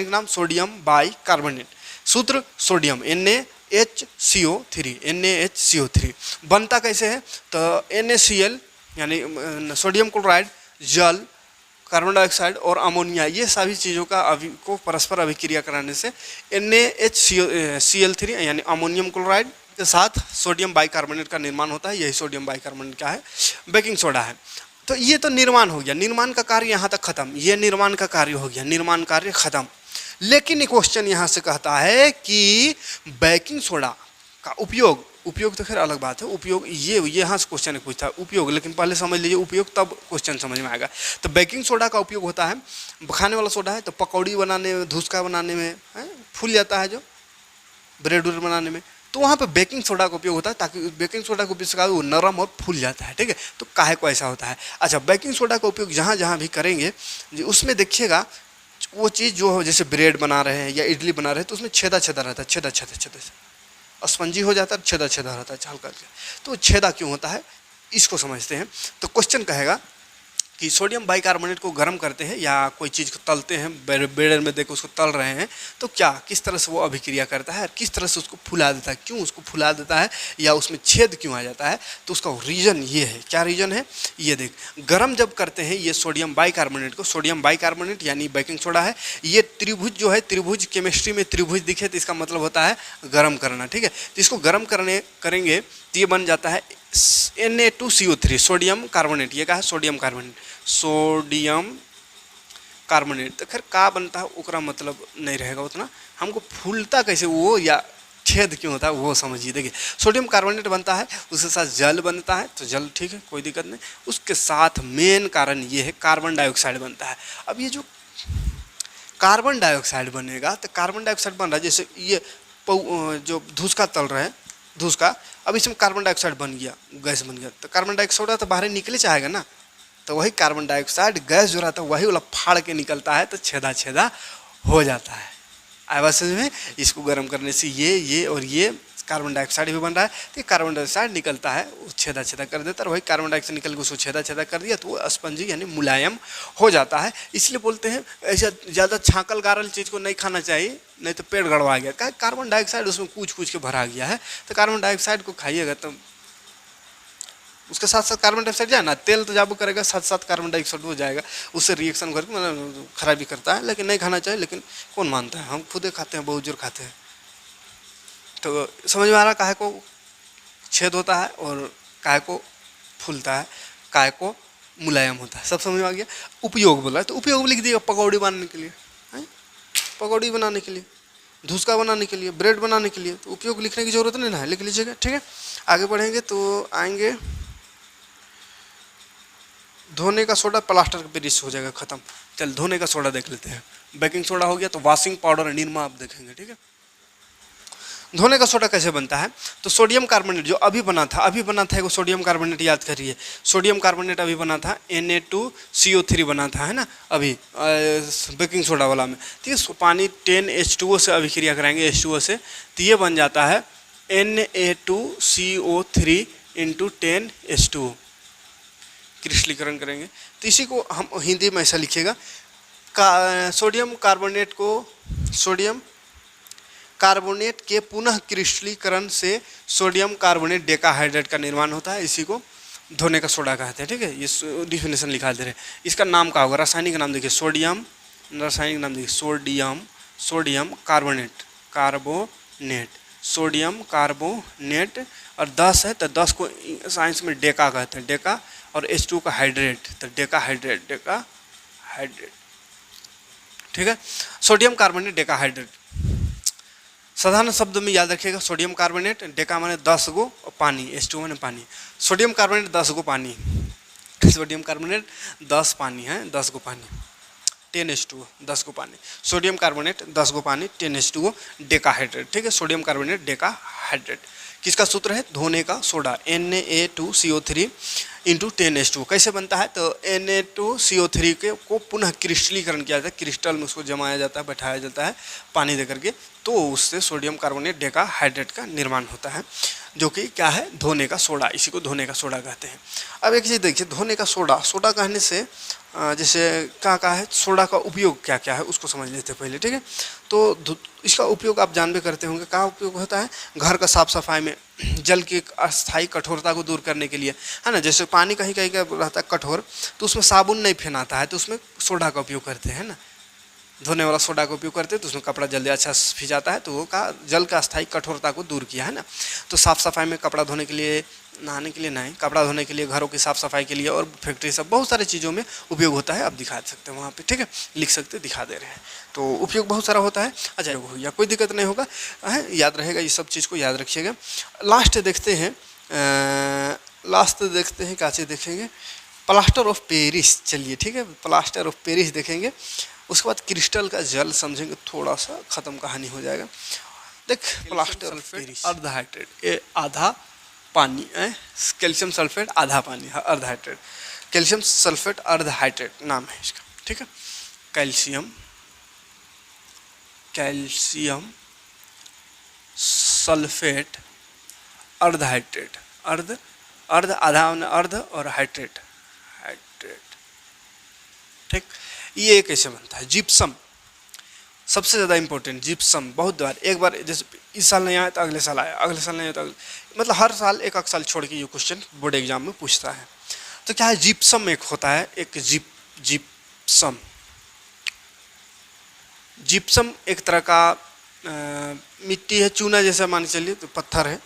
नाम सोडियम बाइकार्बोनेट, सूत्र सोडियम NaHCO3, NaHCO3। बनता कैसे है, तो NaCl यानी सोडियम क्लोराइड, जल, कार्बन डाइऑक्साइड और अमोनिया, ये सभी चीज़ों का को परस्पर अभिक्रिया कराने से NaCl3 यानी अमोनियम क्लोराइड के साथ सोडियम बाइकार्बोनेट का निर्माण होता है। यही सोडियम बाइकार्बोनेट क्या है, बेकिंग सोडा है। तो ये तो निर्माण हो गया, निर्माण का कार्य यहाँ तक खत्म, ये निर्माण का कार्य हो गया, निर्माण कार्य खत्म। लेकिन क्वेश्चन यहाँ से कहता है कि बेकिंग सोडा का उपयोग तो खैर अलग बात है, उपयोग ये यहाँ से क्वेश्चन पूछता है उपयोग, लेकिन पहले समझ लीजिए उपयोग, तब क्वेश्चन समझ में आएगा। तो बेकिंग सोडा का उपयोग होता है, खाने वाला सोडा है तो पकौड़ी बनाने में, धुसका बनाने में, फूल जाता है जो ब्रेड व्रेड बनाने में, तो वहाँ पे बेकिंग सोडा का उपयोग होता है, ताकि बेकिंग सोडा को उपयोग वो नरम और फूल जाता है। ठीक है, तो काहे को ऐसा होता है। अच्छा, बेकिंग सोडा का उपयोग जहाँ जहाँ भी करेंगे उसमें देखिएगा वो चीज़ जो हो, जैसे ब्रेड बना रहे हैं या इडली बना रहे हैं तो उसमें छेदा छेदा रहता है, छेदा छेदा छेदा से स्पंजी हो जाता है, छेदा छेदा रहता है चाल करके। तो छेदा क्यों होता है, इसको समझते हैं। तो क्वेश्चन कहेगा कि सोडियम बाइकार्बोनेट को गर्म करते हैं या कोई चीज़ को तलते हैं, बेड़र में देखो उसको तल रहे हैं, तो क्या किस तरह से वो अभिक्रिया करता है, किस तरह से उसको फुला देता है, क्यों उसको फुला देता है या उसमें छेद क्यों आ जाता है। तो उसका रीज़न ये है, क्या रीज़न है, ये देख, गर्म जब करते हैं ये सोडियम बाइकार्बोनेट को, सोडियम बाइकार्बोनेट यानी बेकिंग सोडा है, ये त्रिभुज जो है, त्रिभुज केमिस्ट्री में त्रिभुज दिखे तो इसका मतलब होता है गर्म करना। ठीक है, तो इसको गर्म करेंगे तो ये बन जाता है Na2CO3, सोडियम कार्बोनेट। ये क्या है, सोडियम कार्बोनेट, सोडियम कार्बोनेट। तो खैर का बनता है ओकरा मतलब नहीं रहेगा उतना, हमको फूलता कैसे वो या छेद क्यों होता है वो समझिए। देखिए, सोडियम कार्बोनेट बनता है, उसके साथ जल बनता है, तो जल ठीक है कोई दिक्कत नहीं, उसके साथ मेन कारण ये है कार्बन डाइऑक्साइड बनता है। अब ये जो कार्बन डाइऑक्साइड बनेगा, तो कार्बन डाइऑक्साइड बन रहा है, जैसे ये जो धुसका तल रहे हैं, धुसका, अब इसमें कार्बन डाइऑक्साइड बन गया, गैस बन गया, तो कार्बन डाइऑक्साइड तो बाहर निकले चाहेगा ना, तो वही कार्बन डाइऑक्साइड गैस जो रहता है वही वाला फाड़ के निकलता है, तो छेदा छेदा हो जाता है। आया बात समझ में, इसको गर्म करने से ये और ये कार्बन डाइऑक्साइड भी बन रहा है, तो कार्बन डाइऑक्साइड निकलता है, वो छेदा छेदा कर देता है, और वही कार्बन डाइऑक्साइड निकल के उसको छेदा छेदा कर दिया तो वो स्पंजी यानी मुलायम हो जाता है। इसलिए बोलते हैं ऐसा ज़्यादा छाकल गारल चीज़ को नहीं खाना चाहिए, नहीं तो पेट गड़वा गया, क्या कार्बन डाइऑक्साइड उसमें कूच के भरा गया है। तो कार्बन डाइऑक्साइड को खाइएगा तो उसके साथ साथ कार्बन डाइऑक्साइड जाए ना, तेल तो जाबू करेगा, साथ साथ कार्बन डाइऑक्साइड हो जाएगा, उससे रिएक्शन करके मतलब खराबी करता है, लेकिन नहीं खाना चाहिए। लेकिन कौन मानता है, हम खुद खाते हैं, बहुत जोर खाते हैं। तो समझ में आ रहा काहे को छेद होता है और काहे को फूलता है, काहे को मुलायम होता है, सब समझ में आ गया। उपयोग बोला है तो उपयोग लिख दिएगा, पकौड़ी बनाने के लिए, पकौड़ी बनाने के लिए, धुसका बनाने के लिए, ब्रेड बनाने के लिए, तो उपयोग लिखने की जरूरत नहीं है, लिख लीजिएगा। ठीक है, आगे बढ़ेंगे तो आएंगे धोने का सोडा, प्लास्टर का पेरिस हो जाएगा खत्म। चल धोने का सोडा देख लेते हैं, बेकिंग सोडा हो गया, तो वॉशिंग पाउडर निरमा आप देखेंगे। ठीक है, धोने का सोडा कैसे बनता है, तो सोडियम कार्बोनेट जो अभी बना था एगो सोडियम कार्बोनेट याद करिए, सोडियम कार्बोनेट अभी बना था, Na2CO3 बना था, है ना, अभी बेकिंग सोडा वाला में। तो ये पानी 10H2O से अभिक्रिया कराएंगे, H2O से, तो ये बन जाता है Na2CO3 × 10H2O, क्रिस्टलीकरण करेंगे। तो इसी को हम हिंदी में ऐसा लिखिएगा, सोडियम कार्बोनेट के पुनः क्रिस्टलीकरण से सोडियम कार्बोनेट डेकाहाइड्रेट का निर्माण होता है, इसी को धोने का सोडा कहते हैं। ठीक है, ये डिफिनेशन लिखा दे रहे हैं। इसका नाम क्या होगा, रासायनिक नाम देखिए, रासायनिक नाम देखिए सोडियम कार्बोनेट, सोडियम कार्बोनेट, और 10 है तो 10 को साइंस में डेका कहते हैं, डेका, और H2 का हाइड्रेट, तो डेकाहाइड्रेट। ठीक है, सोडियम कार्बोनेट डेकाहाइड्रेट, साधारण शब्द में याद रखिएगा, सोडियम कार्बोनेट, डेका माने 10 गो, और पानी, H2 माने पानी, सोडियम कार्बोनेट 10 गो पानी, सोडियम कार्बोनेट 10 पानी है, 10 गो पानी। 10H2O 10 को पानी, सोडियम कार्बोनेट 10 को पानी 10H2O डेकाहाइड्रेट, ठीक है, सोडियम कार्बोनेट डेकाहाइड्रेट। किसका सूत्र है? धोने का सोडा Na2CO3 इंटू 10H2O। कैसे बनता है? तो Na2CO3 के को पुनः क्रिस्टलीकरण किया जाता है, क्रिस्टल में उसको जमाया जाता है, बैठाया जाता है पानी दे करके, तो उससे सोडियम कार्बोनेट डेकाहाइड्रेट का निर्माण होता है, जो कि क्या है? धोने का सोडा। इसी को धोने का सोडा कहते हैं। अब एक चीज़ देखिए, धोने का सोडा, सोडा कहने से जैसे क्या है, सोडा का उपयोग क्या क्या है उसको समझ लेते हैं पहले, ठीक है। तो इसका उपयोग आप जानबे करते होंगे, क्या उपयोग होता है? घर का साफ सफाई में, जल की अस्थायी कठोरता को दूर करने के लिए, है ना। जैसे पानी कहीं कहीं का रहता है कठोर, तो उसमें साबुन नहीं फेनाता है, तो उसमें सोडा का उपयोग करते हैं ना, धोने वाला सोडा का उपयोग करते हैं, तो उसमें कपड़ा जल्दी अच्छा फिजाता है, तो वो का जल का अस्थायी कठोरता को दूर किया, है ना। तो साफ़ सफाई में, कपड़ा धोने के लिए, नहाने के लिए नहीं, कपड़ा धोने के लिए, घरों की साफ़ सफाई के लिए और फैक्ट्री सब बहुत सारी चीज़ों में उपयोग होता है। आप दिखा सकते हैं वहाँ पे, ठीक है, लिख सकते, दिखा दे रहे हैं। तो उपयोग बहुत सारा होता है। अच्छा, या कोई दिक्कत नहीं होगा, है, याद रहेगा, ये सब चीज़ को याद रखिएगा। लास्ट देखते हैं, क्या चीज़ देखेंगे? Plaster of Paris. चलिए ठीक है, प्लास्टर ऑफ पेरिस देखेंगे। उसके बाद क्रिस्टल का जल समझेंगे, थोड़ा सा ख़त्म कहानी हो जाएगा। देख, प्लास्टर ऑफ पेरिस अर्ध हाइड्रेट, ये आधा पानी है, कैल्शियम सल्फेट आधा पानी, अर्ध हाइड्रेट, कैल्शियम सल्फेट अर्ध हाइड्रेट नाम है इसका, ठीक है। कैल्शियम सल्फेट अर्ध हाइड्रेट, अर्ध आधा अर्ध और हाइड्रेट, ठीक। ये कैसे बनता है? जिप्सम सबसे ज़्यादा इंपॉर्टेंट, जिप्सम बहुत बार, एक बार जैसे इस साल नहीं आया तो अगले साल आया, अगले साल नहीं आया तो मतलब हर साल एक साल छोड़ के ये क्वेश्चन बोर्ड एग्जाम में पूछता है। तो क्या है? जिप्सम एक होता है, एक जिप्सम एक तरह का मिट्टी है, चूना जैसा मान के चलिए, तो पत्थर है।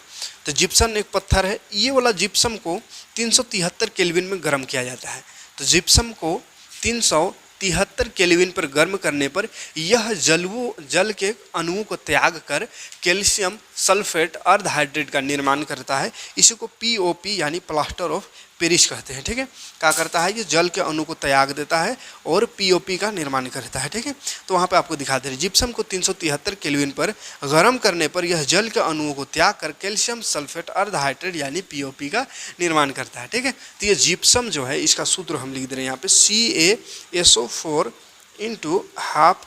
तो जिप्सम एक पत्थर है। ये वाला जिप्सम को 373 केल्विन में गर्म किया जाता है। तो जिप्सम को 373 केल्विन पर गर्म करने पर यह जल के अणुओं को त्याग कर कैल्शियम सल्फेट अर्ध हाइड्रेट का निर्माण करता है। इसी को POP यानी प्लास्टर ऑफ पेरिस कहते हैं, ठीक है। क्या करता है? ये जल के अणु को त्याग देता है और POP का निर्माण करता है, ठीक है। तो वहाँ पे आपको दिखा दे रहे, जिप्सम को 373 केल्विन पर गर्म करने पर यह जल के अणुओं को त्याग कर कैल्शियम सल्फेट अर्ध हाइड्रेट यानी POP का निर्माण करता है, ठीक है। तो ये जिप्सम जो है, इसका सूत्र हम लिख दे रहे हैं यहाँ पे, CaSO4 इंटू हाफ,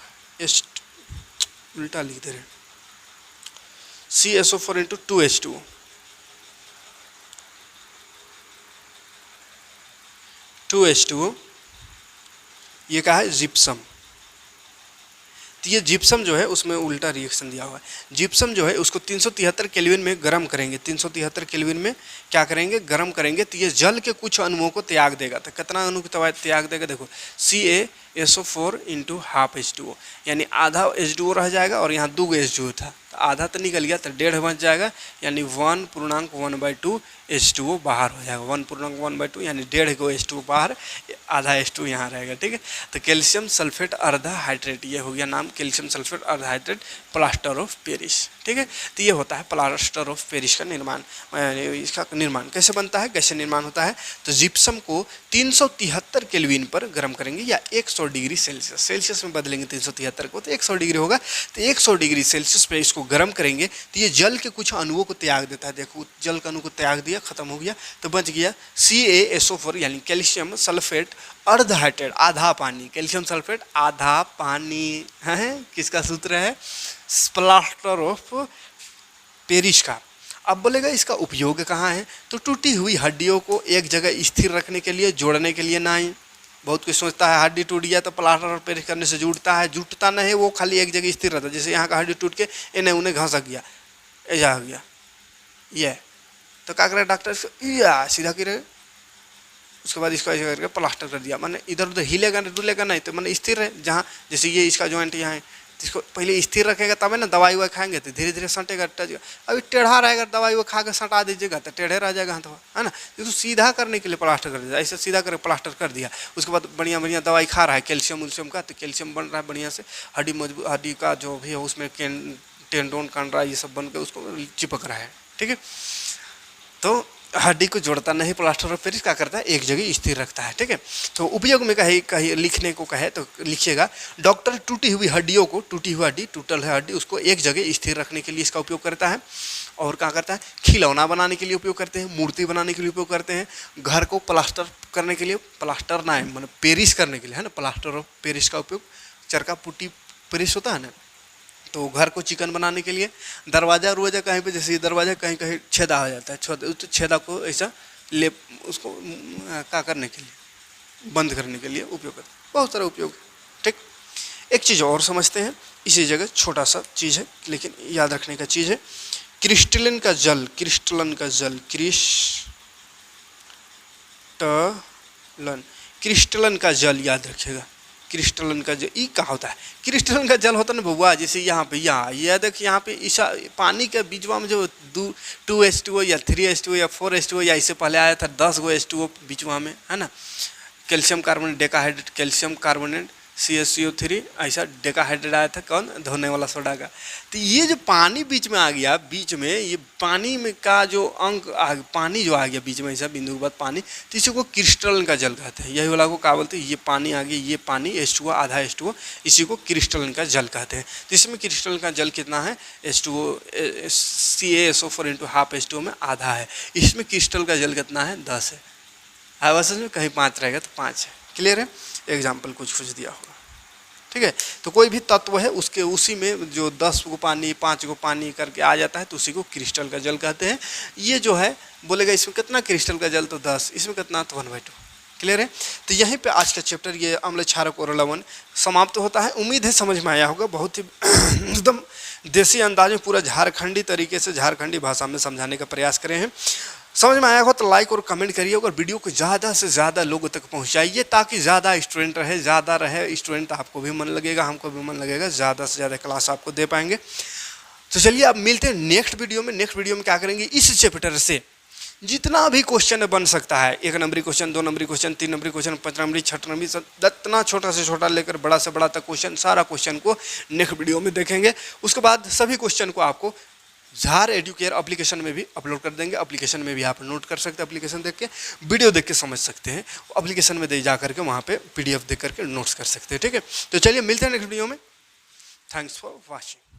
उल्टा लिख दे रहे हैं, CaSO4 इंटू 2H2O, ये क्या है? जिप्सम। तो ये जिप्सम जो है उसमें उल्टा रिएक्शन दिया हुआ है। जिप्सम जो है उसको 373 केल्विन में गर्म करेंगे, 373 केल्विन में क्या करेंगे? गर्म करेंगे। तो ये जल के कुछ अणुओं को त्याग देगा। तो कितना अणु को त्याग देगा? देखो, CaSO4 इंटू हाफ H2O, यानी आधा H2O रह जाएगा और यहाँ 2 H2O था, तो आधा तो निकल गया, तो 1.5 बच जाएगा, यानी 1.1/2 H2O बाहर हो जाएगा। 1.1/2 यानी 1.5 H2O बाहर, आधा H2O यहाँ रहेगा, ठीक है। तो कैल्शियम सल्फेट अर्धा हाइड्रेट, ये हो गया नाम, कैल्शियम सल्फेट अर्धा हाइड्रेट, प्लास्टर ऑफ पेरिस, ठीक है। तो ये होता है प्लास्टर ऑफ पेरिस का निर्माण। इसका निर्माण कैसे बनता है, कैसे निर्माण होता है? तो जिप्सम को 373 केल्विन पर गर्म करेंगे, या 100 डिग्री सेल्सियस, सेल्सियस में बदलेंगे 373 को, तो 100 डिग्री होगा। तो 100 डिग्री सेल्सियस पे इसको गर्म करेंगे, तो ये जल के कुछ अणुओं को त्याग देता है। देखो, जल के अणु को त्याग दिया, खत्म हो गया, तो बच गया CaSO4 यानी कैल्शियम सल्फेट अर्ध हाइड्रेट, आधा पानी, कैल्शियम सल्फेट आधा पानी है। किसका सूत्र है? प्लास्टर ऑफ पेरिस का। अब बोलेगा इसका उपयोग कहाँ है? तो टूटी हुई हड्डियों को एक जगह स्थिर रखने के लिए, जोड़ने के लिए नहीं। बहुत कुछ सोचता है हड्डी टूट गया तो प्लास्टर ऑफ पेरिस करने से जुड़ता है, जुटता नहीं है, वो खाली एक जगह स्थिर रहता है। जैसे यहाँ का हड्डी टूट के इन्हें उन्हें घसक गया, ऐसा हो गया, ये तो क्या करे डॉक्टर? या सीधा करे, उसके बाद इसको ऐसे करके प्लास्टर कर दिया, माने इधर उधर हिलेगा डुलेगा नहीं, तो माने स्थिर है। जहाँ जैसे ये इसका जॉइंट यहाँ है, इसको पहले स्थिर रखेगा तब है ना, दवाई ववाई खाएंगे तो धीरे धीरे सटेगा, टचेगा। अभी टेढ़ा रहेगा, दवाई वो खा के सटा दीजिएगा तो टेढ़े रह जाएगा हाथ, है ना। इसको सीधा करने के लिए प्लास्टर कर दिया, ऐसे सीधा करके प्लास्टर कर दिया। उसके बाद बढ़िया बढ़िया दवाई खा रहा है कैल्शियम उल्शियम का, तो कैल्शियम बन रहा है बढ़िया से, हड्डी मजबूत, हड्डी का जो भी है उसमें टेंडोन कान रहा है, ये सब बन के उसको चिपक रहा है, ठीक है। तो हड्डी को जोड़ता नहीं, प्लास्टर ऑफ पेरिस क्या करता है, एक जगह स्थिर रखता है। ठीक है, तो उपयोग में कहीं कहीं लिखने को कहे तो लिखिएगा, डॉक्टर टूटी हुई हड्डियों को, टूटी हुई हड्डी, टूटल है हड्डी, उसको एक जगह स्थिर रखने के लिए इसका उपयोग करता है। और क्या करता है, खिलौना बनाने के लिए उपयोग करते हैं, मूर्ति बनाने के लिए उपयोग करते हैं, घर को प्लास्टर करने के लिए, प्लास्टर ना है मतलब पेरिस करने के लिए है ना, प्लास्टर ऑफ पेरिस का उपयोग, चरका पुट्टी पेरिस होता है ना, तो घर को चिकन बनाने के लिए, दरवाज़ा रुआजा कहीं पे, जैसे दरवाज़ा कहीं कहीं छेदा हो जाता है, तो छेदा को ऐसा ले उसको क्या करने के लिए, बंद करने के लिए उपयोग करते हैं, बहुत सारा उपयोग। ठीक, एक चीज़ और समझते हैं, इसी जगह छोटा सा चीज़ है लेकिन याद रखने का चीज़ है, क्रिस्टलन का जल, क्रिस्टलन का जल, क्रिस्टलन का जल याद रखिएगा, क्रिस्टलन का जल, ई क्या होता है, क्रिस्टलन का जल होता है ना बउआ, जैसे यहाँ पे, यह देखिए यहाँ पे ईसा पानी के बीचवा में जो 2H2O या 3H2O या 4H2O या इससे पहले आया था 10 गो H2O बीचवा में है ना, calcium carbonate, decahydrate calcium carbonate CaCO3, ऐसा डेकाहाइड्रेट आया था, कौन, धोने वाला सोडा का। तो ये जो पानी बीच में आ गया, बीच में ये पानी में का जो अंक पानी जो आ गया बीच में, ऐसा बिंदु के बाद पानी, तो इसी को क्रिस्टलन का जल कहते हैं। यही वाला को क्या बोलते हैं, ये पानी आ गया, ये पानी H2O, आधा H2O, इसी को क्रिस्टलन का जल कहते हैं। तो इसमें क्रिस्टलन का जल कितना है, H2O CaSO4 × ½ H2O में आधा है, इसमें क्रिस्टल का जल कितना है, 10 है। आवास में कहीं 5 रहेगा तो 5 है। क्लियर है, एग्जाम्पल कुछ दिया होगा। ठीक है, तो कोई भी तत्व है उसके उसी में जो 10 गो पानी 5 गो पानी करके आ जाता है तो उसी को क्रिस्टल का जल कहते हैं। ये जो है बोलेगा इसमें कितना क्रिस्टल का जल, तो 10, इसमें कितना, तो 1/2। क्लियर है, तो यहीं पे आज का चैप्टर ये अम्ल क्षारक और लवण समाप्त होता है। उम्मीद है समझ में आया होगा, बहुत ही एकदम देसी अंदाज में पूरा झारखंडी तरीके से, झारखंडी भाषा में समझाने का प्रयास करें हैं। समझ में आया हो तो लाइक और कमेंट करिए और वीडियो को ज़्यादा से ज़्यादा लोगों तक पहुंचाइए ताकि ज़्यादा स्टूडेंट रहे, ज़्यादा रहे स्टूडेंट, आपको भी मन लगेगा, हमको भी मन लगेगा, ज़्यादा से ज़्यादा क्लास आपको दे पाएंगे। तो चलिए अब मिलते हैं नेक्स्ट वीडियो में। नेक्स्ट वीडियो में क्या करेंगे, इस चैप्टर से जितना भी क्वेश्चन बन सकता है, 1 नंबरी क्वेश्चन, 2 नंबरी क्वेश्चन, 3 नंबरी क्वेश्चन, 5 नंबरी, 6 नंबरी, जितना छोटा से छोटा लेकर बड़ा से बड़ा तक क्वेश्चन, सारा क्वेश्चन को नेक्स्ट वीडियो में देखेंगे। उसके बाद सभी क्वेश्चन को आपको झार एडुकेयर एप्लीकेशन में भी अपलोड कर देंगे। एप्लीकेशन में भी आप नोट कर सकते हैं, एप्लीकेशन देख के, वीडियो देख के समझ सकते हैं, एप्लीकेशन में दे जा करके वहाँ पे PDF देख करके नोट्स कर सकते हैं। ठीक है, तो चलिए मिलते हैं नेक्स्ट वीडियो में। Thanks for watching.